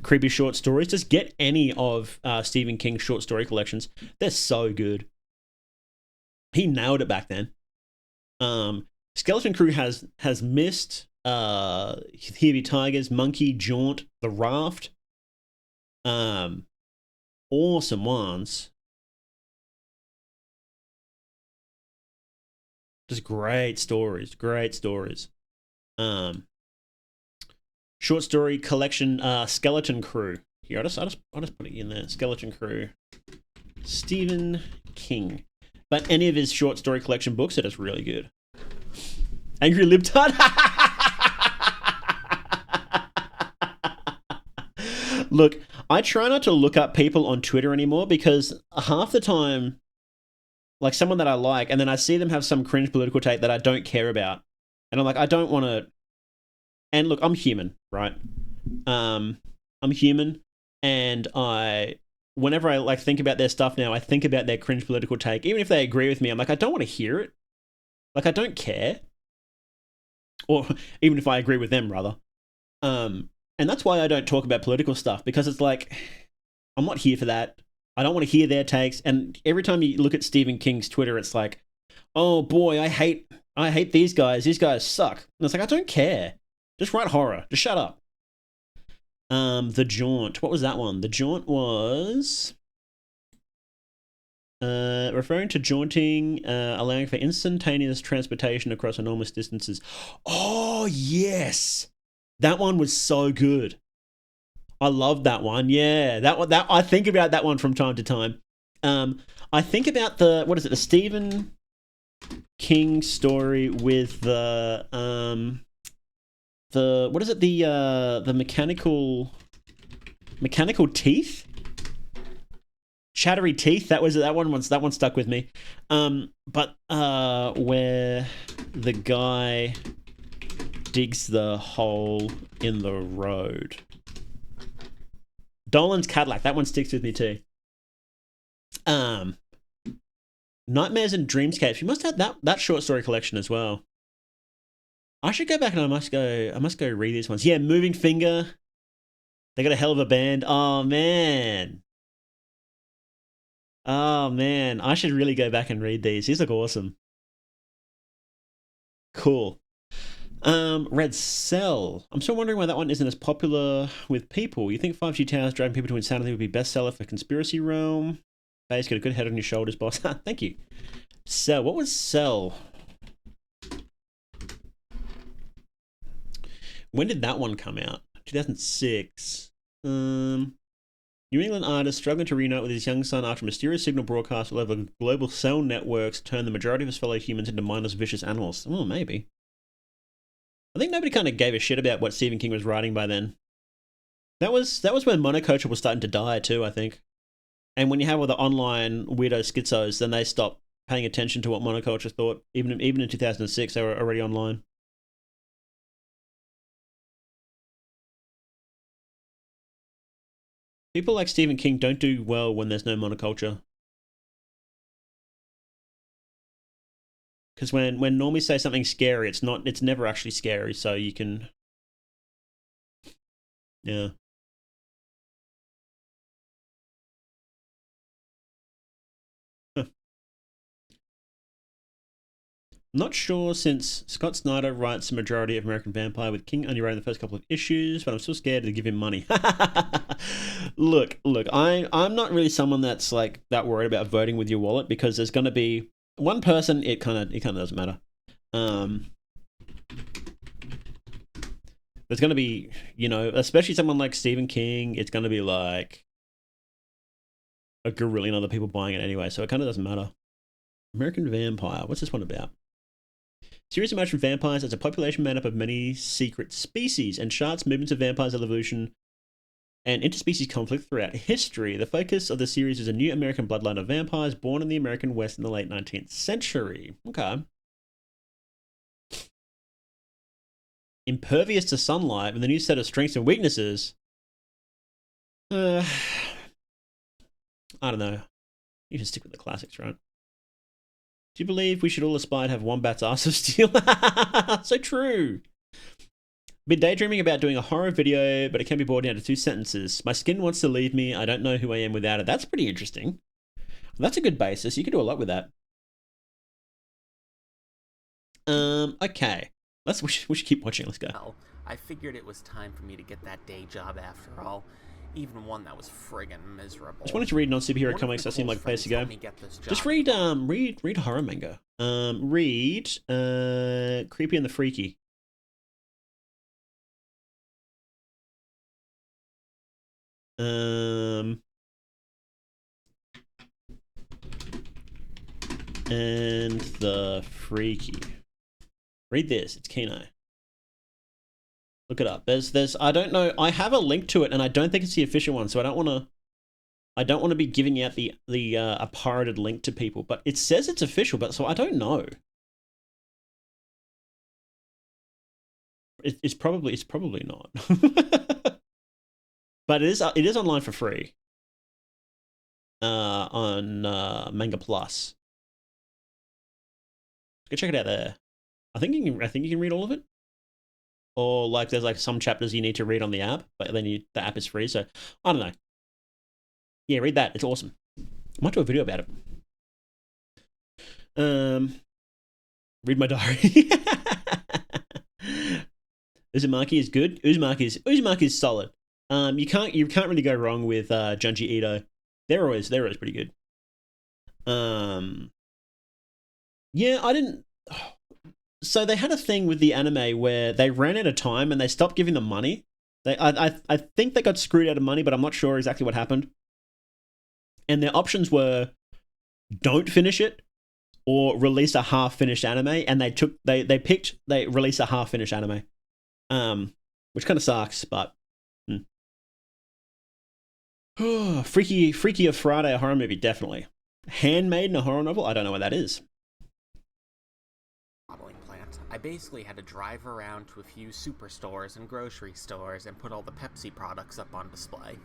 creepy short stories, just get any of Stephen King's short story collections. They're so good. He nailed it back then. Skeleton Crew has Mist, Here Be Tigers, Monkey, Jaunt, The Raft. Awesome ones. Just great stories. Short story collection, Skeleton Crew. Here, I'll just put it in there. Skeleton Crew. Stephen King. But any of his short story collection books are just really good. Angry Libtard. Look, I try not to look up people on Twitter anymore because half the time, like someone that I like, and then I see them have some cringe political take that I don't care about. And I'm like, I don't want to... And look, I'm human, right? I'm human, and whenever I like think about their stuff now, I think about their cringe political take. Even if they agree with me, I'm like, I don't want to hear it. Like, I don't care. Or even if I agree with them, rather. And that's why I don't talk about political stuff, because it's like, I'm not here for that. I don't want to hear their takes. And every time you look at Stephen King's Twitter, it's like, oh boy, I hate these guys. These guys suck. And it's like, I don't care. Just write horror. Just shut up. The Jaunt. What was that one? The Jaunt was referring to jaunting, allowing for instantaneous transportation across enormous distances. Oh, yes. That one was so good. I love that one. Yeah, that I think about that one from time to time. I think about the Stephen King story with the mechanical teeth? Chattery Teeth. That one stuck with me. But where the guy digs the hole in the road. Dolan's Cadillac. That one sticks with me too. Nightmares and Dreamscapes. You must have that short story collection as well. I should go back and I must go read these ones. Yeah, Moving Finger. They got a hell of a band. Oh man. I should really go back and read these. These look awesome. Cool. Red Cell. I'm still wondering why that one isn't as popular with people. You think 5G Towers driving people to insanity would be bestseller for Conspiracy Realm? Base, got a good head on your shoulders, boss. Thank you. Cell. What was Cell? When did that one come out? 2006. New England artist struggling to reunite with his young son after a mysterious signal broadcast all over global cell networks turned the majority of his fellow humans into mindless, vicious animals. Well, maybe. I think nobody kind of gave a shit about what Stephen King was writing by then. That was when monoculture was starting to die too, I think. And when you have all the online weirdo schizos, then they stop paying attention to what monoculture thought. Even in 2006, they were already online. People like Stephen King don't do well when there's no monoculture. Because when normies say something scary, it's never actually scary, so you can... Yeah. Not sure since Scott Snyder writes the majority of American Vampire with King only writing the first couple of issues, but I'm still scared to give him money. Look, I'm not really someone that's like that worried about voting with your wallet because there's going to be one person. It kind of doesn't matter. There's going to be, especially someone like Stephen King. It's going to be like a gazillion other people buying it anyway, so it kind of doesn't matter. American Vampire. What's this one about? Series emerged from vampires as a population made up of many secret species and charts movements of vampires' evolution and interspecies conflict throughout history. The focus of the series is a new American bloodline of vampires born in the American West in the late 19th century. Okay. Impervious to sunlight with a new set of strengths and weaknesses. I don't know. You should stick with the classics, right? Do you believe we should all aspire to have Wombat's ass of steel? So true. Been daydreaming about doing a horror video, but it can be boiled down to 2 sentences. My skin wants to leave me. I don't know who I am without it. That's pretty interesting. That's a good basis. You could do a lot with that. Okay. We should keep watching. Let's go. Well, I figured it was time for me to get that day job after all. Even one that was friggin' miserable. Just wanted to read non-superhero comics that seemed like a place to go. Just read horror manga. Read Creepy and the Freaky. And the Freaky. Read this. It's Kino. Look it up. There's I don't know. I have a link to it and I don't think it's the official one, so I don't want to be giving out the a pirated link to people, but it says it's official, but so I don't know. It's probably not. But it is online for free. On Manga Plus. Go check it out there. I think you can read all of it. Or like there's like some chapters you need to read on the app, but then the app is free, so I don't know. Yeah, read that. It's awesome. I might do a video about it. Read my diary. Uzumaki is good. Uzumaki is solid. You can't really go wrong with Junji Ito. They're always pretty good. Yeah, I didn't. So they had a thing with the anime where they ran out of time and they stopped giving them money. I think they got screwed out of money, but I'm not sure exactly what happened. And their options were don't finish it or release a half-finished anime, and they released a half-finished anime. Which kind of sucks, but Freaky Friday, a horror movie, definitely. Handmaiden, a horror novel? I don't know what that is. Modeling plant. I basically had to drive around to a few superstores and grocery stores and put all the Pepsi products up on display.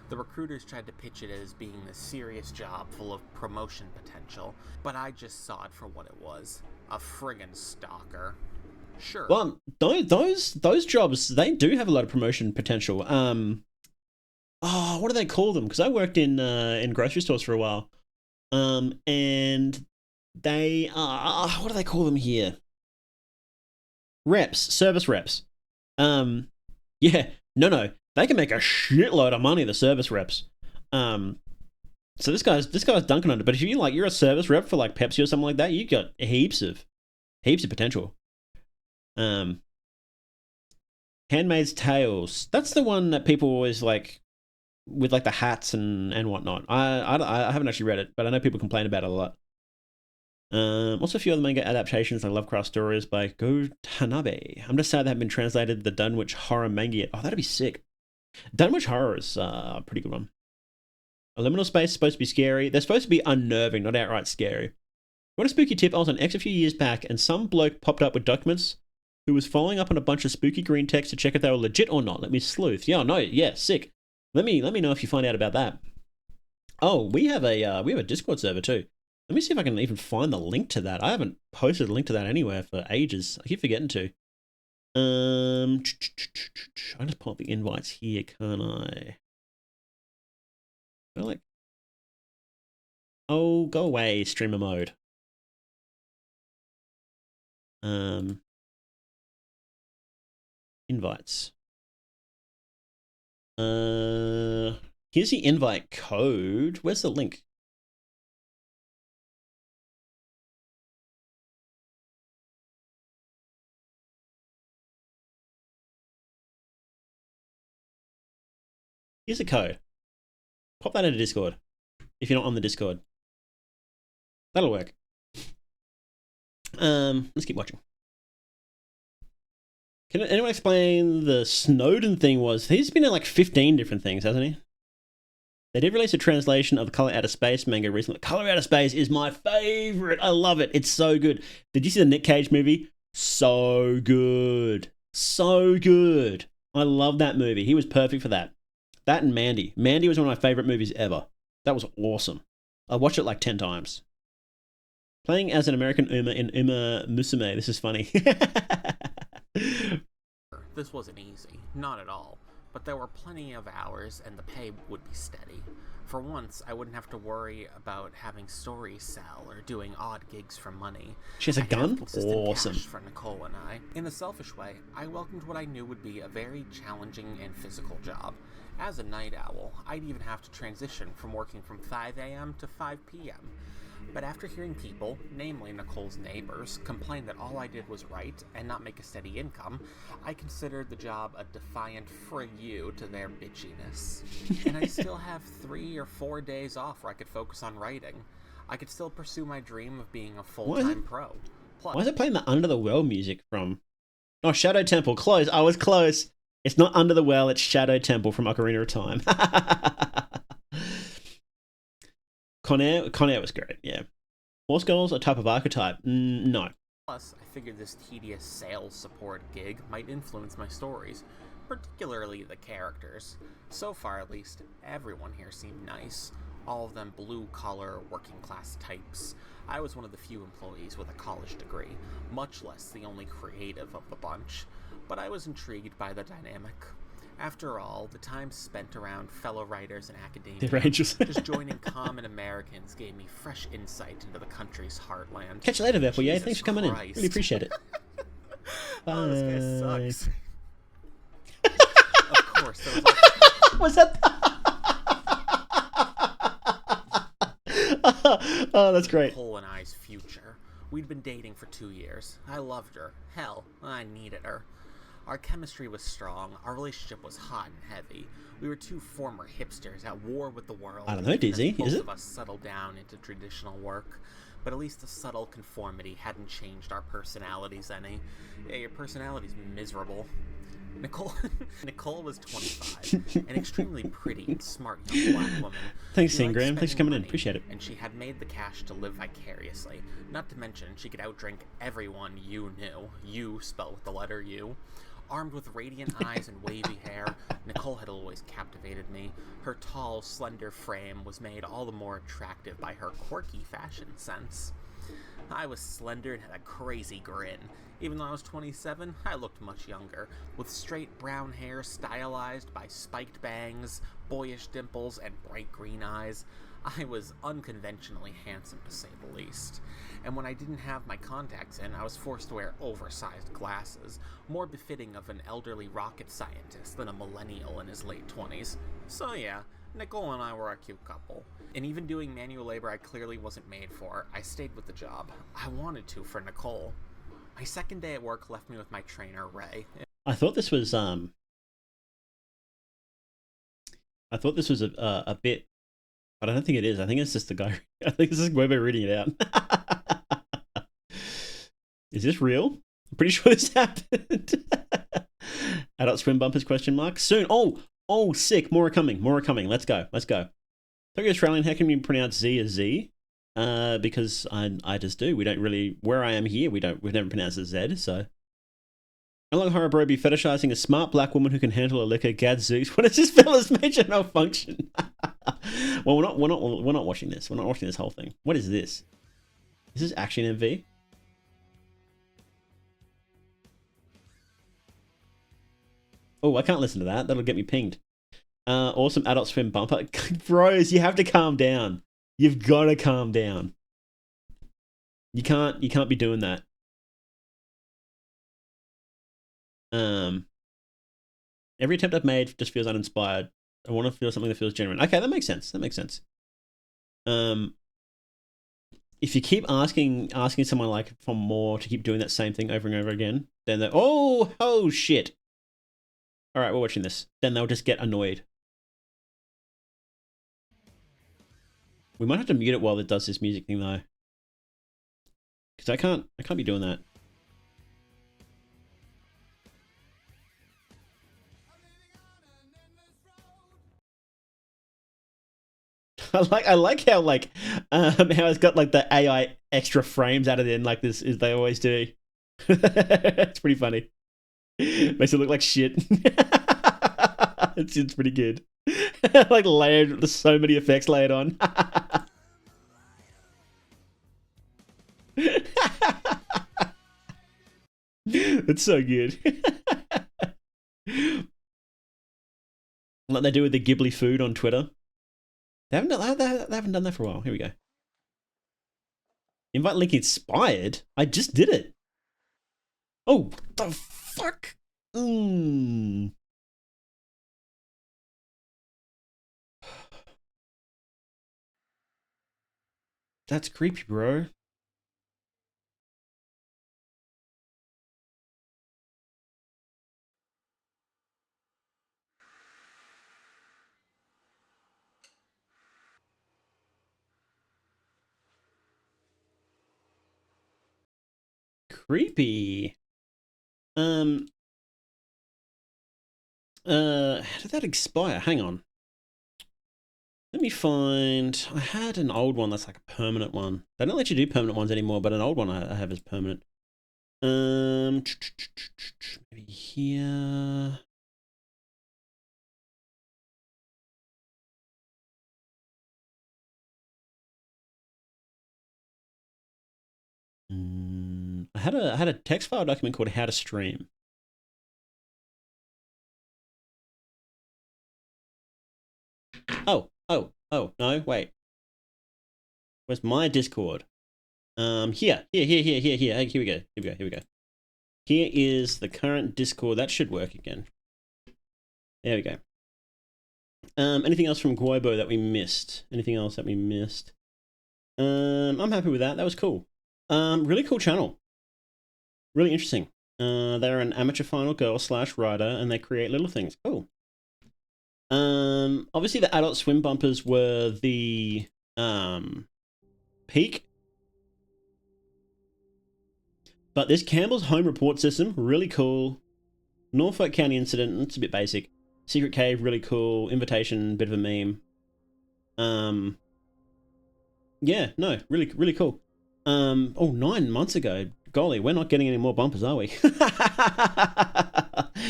The recruiters tried to pitch it as being this serious job full of promotion potential, but I just saw it for what it was. A friggin' stalker. Sure. Well, those jobs, they do have a lot of promotion potential. What do they call them? Because I worked in grocery stores for a while. And they are, what do they call them here? Reps, service reps. Yeah, no, they can make a shitload of money, the service reps. So this guy's dunking on it. But if you're a service rep for like Pepsi or something like that, you got heaps of potential. Handmaid's Tales. That's the one that people always like with like the hats and whatnot. I haven't actually read it, but I know people complain about it a lot. Also a few other manga adaptations like Lovecraft Stories by Go Tanabe. I'm just sad they haven't been translated the Dunwich Horror manga yet. Oh, that'd be sick. Dunwich Horror is a pretty good one. A Liminal Space is supposed to be scary. They're supposed to be unnerving, not outright scary. What a spooky tip. I was on X a few years back and some bloke popped up with documents who was following up on a bunch of spooky green text to check if they were legit or not. Let me sleuth. Yeah, sick. Let me know if you find out about that. Oh, we have a Discord server too. Let me see if I can even find the link to that. I haven't posted a link to that anywhere for ages. I keep forgetting to. I just pull up the invites here, can't I? Oh, go away, streamer mode. Invites. Here's the invite code. Where's the link? Here's a code. Pop that into Discord if you're not on the Discord. That'll work. Let's keep watching. Can anyone explain the Snowden thing was? He's been in like 15 different things, hasn't he? They did release a translation of the Color Out of Space manga recently. Color Out of Space is my favorite. I love it. It's so good. Did you see the Nick Cage movie? So good. So good. I love that movie. He was perfect for that. That and Mandy. Mandy was one of my favorite movies ever. That was awesome. I watched it like 10 times. Playing as an American Uma in Uma Musume. This is funny. This wasn't easy. Not at all. But there were plenty of hours and the pay would be steady. For once, I wouldn't have to worry about having stories sell or doing odd gigs for money. She has a gun? Awesome. Cash for Nicole and I. In a selfish way, I welcomed what I knew would be a very challenging and physical job. As a night owl, I'd even have to transition from working from 5 a.m. to 5 p.m. But after hearing people, namely Nicole's neighbors, complain that all I did was write and not make a steady income, I considered the job a defiant "frig you" to their bitchiness. And I still have 3 or 4 days off where I could focus on writing. I could still pursue my dream of being a full-time pro. Plus, why is it playing the Under the Well music from... Oh, Shadow Temple. Close. I was close. It's not Under the Well, it's Shadow Temple from Ocarina of Time. Con Air was great, yeah. Horse Girls, a type of archetype? No. Plus, I figured this tedious sales support gig might influence my stories, particularly the characters. So far, at least, everyone here seemed nice. All of them blue-collar, working-class types. I was one of the few employees with a college degree, much less the only creative of the bunch. But I was intrigued by the dynamic. After all, the time spent around fellow writers and academia, just joining common Americans gave me fresh insight into the country's heartland. Catch you later, Vepple. Yeah, thanks for coming in. Really appreciate it. Oh, this guy sucks. Of course, there was like... Was that... Oh, that's great. Nicole and I's future. We'd been dating for 2 years. I loved her. Hell, I needed her. Our chemistry was strong, our relationship was hot and heavy. We were two former hipsters at war with the world. I don't know, Dizzy, is it? Both of us settled down into traditional work, but at least the subtle conformity hadn't changed our personalities any. Yeah, your personality's miserable. Nicole Nicole was 25, an extremely pretty and smart young black woman. Thanks, She liked Ingram. Thanks for coming in. spending money, Appreciate it. And she had made the cash to live vicariously. Not to mention, she could outdrink everyone you knew. You spelled with the letter U. Armed with radiant eyes and wavy hair, Nicole had always captivated me. Her tall, slender frame was made all the more attractive by her quirky fashion sense. I was slender and had a crazy grin. Even though I was 27, I looked much younger, with straight brown hair stylized by spiked bangs, boyish dimples, and bright green eyes. I was unconventionally handsome, to say the least. And when I didn't have my contacts in, I was forced to wear oversized glasses, more befitting of an elderly rocket scientist than a millennial in his late 20s. So yeah, Nicole and I were a cute couple. And even doing manual labor I clearly wasn't made for, I stayed with the job. I wanted to for Nicole. My second day at work left me with my trainer, Ray. I thought this was a bit, but I don't think it is. I think it's just the guy. I think this is Webber reading it out. Is this real? I'm pretty sure this happened. Adult Swim bumpers question mark soon. Oh, sick. More are coming. Let's go. Tokyo Australian. How can you pronounce Z as Z? Because I just do. We don't really, where I am here, we've never pronounced it Z, so. Unlike Horror Bro be fetishizing a smart black woman who can handle a liquor, gadzooks. What is this fella's major malfunction? Well, we're not watching this. We're not watching this whole thing. What is this? Is this Action MV? Oh, I can't listen to that. That'll get me pinged. Awesome Adult Swim bumper. Bros, you have to calm down. You've got to calm down. You can't be doing that. Every attempt I've made just feels uninspired. I want to feel something that feels genuine. Okay, that makes sense. If you keep asking someone like for more to keep doing that same thing over and over again, then they're, oh shit. All right, we're watching this. Then they'll just get annoyed. We might have to mute it while it does this music thing though. Because I can't be doing that. I like how how it's got like the AI extra frames added in like this as they always do. It's pretty funny. Makes it look like shit. It's pretty good. Like layered, there's so many effects layered on. It's so good. Like they do with the Ghibli food on Twitter. They haven't done that for a while. Here we go. Invite link inspired? I just did it. Oh, what the fuck? That's creepy, bro. Creepy. How did that expire? Hang on. Let me find. I had an old one that's like a permanent one. They don't let you do permanent ones anymore, but an old one I have is permanent. Maybe here. I had a text file document called How to Stream. Oh, no, wait. Where's my Discord? Here. Here we go. Here is the current Discord. That should work again. There we go. Anything else from Guobo that we missed? Anything else that we missed? I'm happy with that. That was cool. Really cool channel. Really interesting. They're an amateur final girl / writer, and they create little things. Cool. Obviously the Adult Swim bumpers were the peak. But this Campbell's home report system, really cool. Norfolk County incident, it's a bit basic. Secret cave, really cool. Invitation, bit of a meme. Yeah, no, really, really cool. 9 months ago. Golly, we're not getting any more bumpers, are we?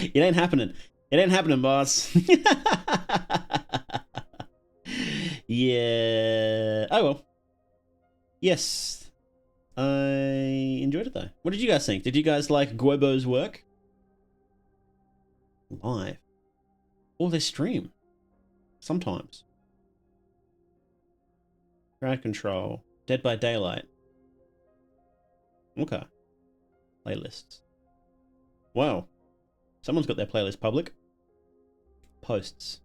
It ain't happening. It ain't happening, boss. Yeah. Oh, well. Yes. I enjoyed it, though. What did you guys think? Did you guys like Guobo's work? Live. Or they stream. Sometimes. Crowd Control. Dead by Daylight. Okay. Playlists. Wow. Someone's got their playlist public. Posts.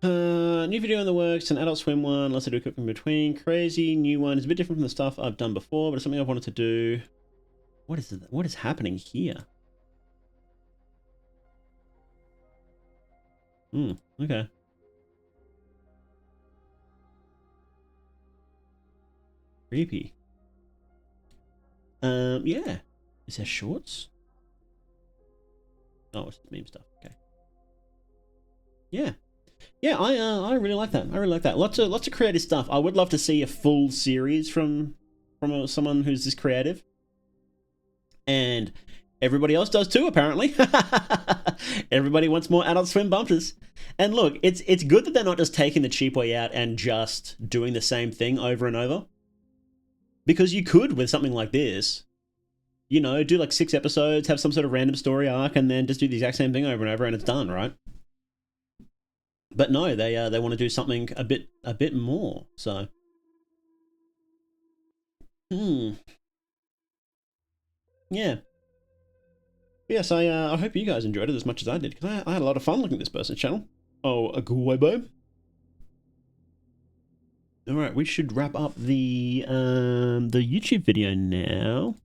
New video in the works, an Adult Swim one, lots to do quick in between. Crazy, new one. It's a bit different from the stuff I've done before, but it's something I've wanted to do. What is it? What is happening here? Okay. Creepy. Yeah. Is there shorts? Oh, it's meme stuff. Okay. Yeah. Yeah, I really like that. I really like that. Lots of creative stuff. I would love to see a full series from someone who's this creative. And everybody else does too, apparently. Everybody wants more Adult Swim bumpers. And look, it's good that they're not just taking the cheap way out and just doing the same thing over and over. Because you could, with something like this, you know, do like 6 episodes, have some sort of random story arc, and then just do the exact same thing over and over, and it's done, right? But no, they want to do something a bit more. So, yeah. Yes, I hope you guys enjoyed it as much as I did, because I had a lot of fun looking at this person's channel. Oh, a Guobo. All right, we should wrap up the YouTube video now.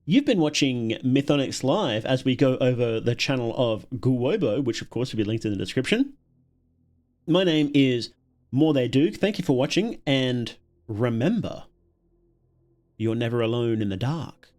You've been watching Mythonix Live as we go over the channel of Guobo, which of course will be linked in the description. My name is More They Duke. Thank you for watching, and remember, you're never alone in the dark.